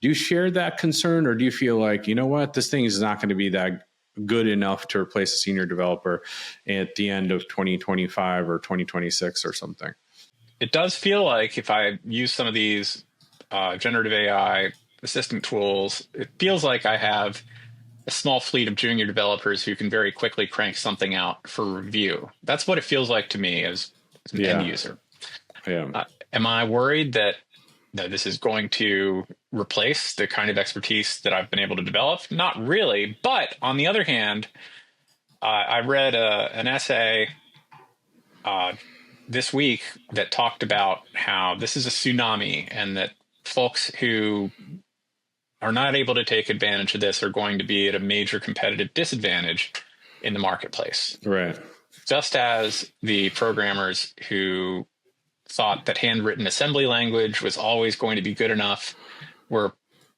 Do you share that concern, or do you feel like, you know what, this thing is not going to be that good enough to replace a senior developer at the end of 2025 or 2026 or something? It does feel like if I use some of these generative AI assistant tools, it feels like I have a small fleet of junior developers who can very quickly crank something out for review. That's what it feels like to me as an end user. Yeah. Am I worried that this is going to replace the kind of expertise that I've been able to develop? Not really. But on the other hand, I read an essay this week that talked about how this is a tsunami and that folks who are not able to take advantage of this are going to be at a major competitive disadvantage in the marketplace. Right. Just as the programmers who thought that handwritten assembly language was always going to be good enough were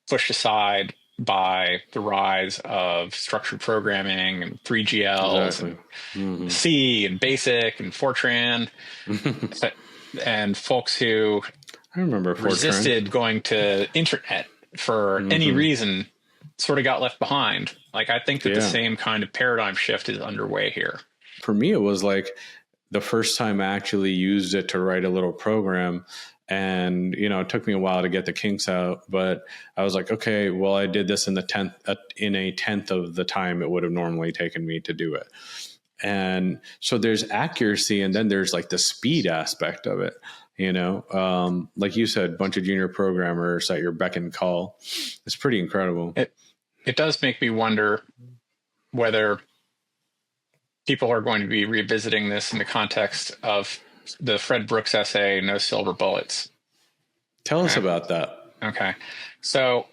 pushed aside by the rise of structured programming and 3GLs and C and BASIC and Fortran and folks who I remember resisted going to internet for any reason sort of got left behind. Like, I think that the same kind of paradigm shift is underway here. For me, it was like the first time I actually used it to write a little program. And, you know, it took me a while to get the kinks out, but I was like, okay, well, I did this in a tenth of the time it would have normally taken me to do it. And so there's accuracy, and then there's like the speed aspect of it, you know, like you said, bunch of junior programmers at your beck and call. It's pretty incredible. It does make me wonder whether people are going to be revisiting this in the context of the Fred Brooks essay, No Silver Bullets. Tell us about that. Okay. So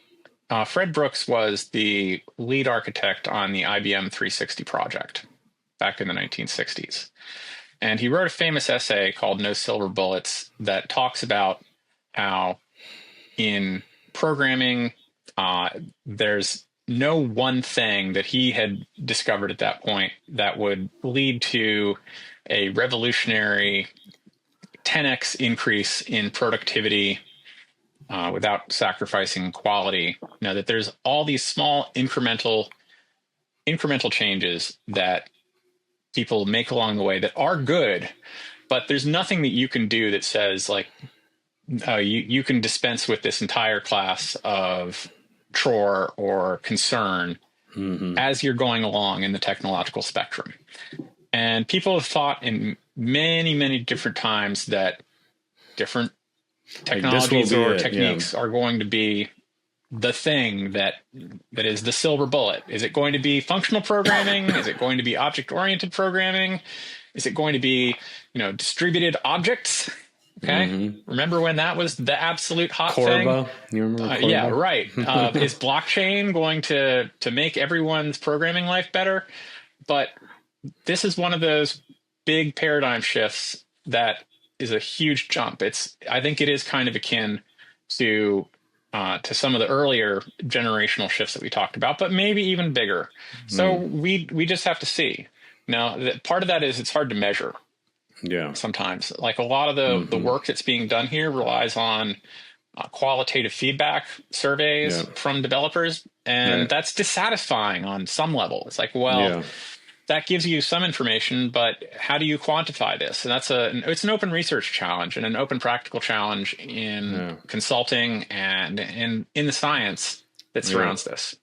Fred Brooks was the lead architect on the IBM 360 project back in the 1960s. And he wrote a famous essay called No Silver Bullets that talks about how in programming, there's no one thing that he had discovered at that point that would lead to a revolutionary 10x increase in productivity without sacrificing quality. Now that there's all these small incremental changes that people make along the way that are good, but there's nothing that you can do that says like you can dispense with this entire class of chore or concern as you're going along in the technological spectrum. And people have thought in many, many different times that different technologies or techniques are going to be the thing that is the silver bullet. Is it going to be functional programming? Is it going to be object-oriented programming? Is it going to be, distributed objects? Okay. Remember when that was the absolute hot Corba. thing? You remember Corba? Yeah, right. Is blockchain going to make everyone's programming life better? But this is one of those big paradigm shifts that is a huge jump. I think it is kind of akin to some of the earlier generational shifts that we talked about, but maybe even bigger. So we just have to see. Now, part of that is it's hard to measure. Yeah. Sometimes, like a lot of the work that's being done here relies on qualitative feedback surveys from developers, and that's dissatisfying on some level. It's like, well, that gives you some information, but how do you quantify this? And it's an open research challenge and an open practical challenge in consulting and in the science that surrounds this.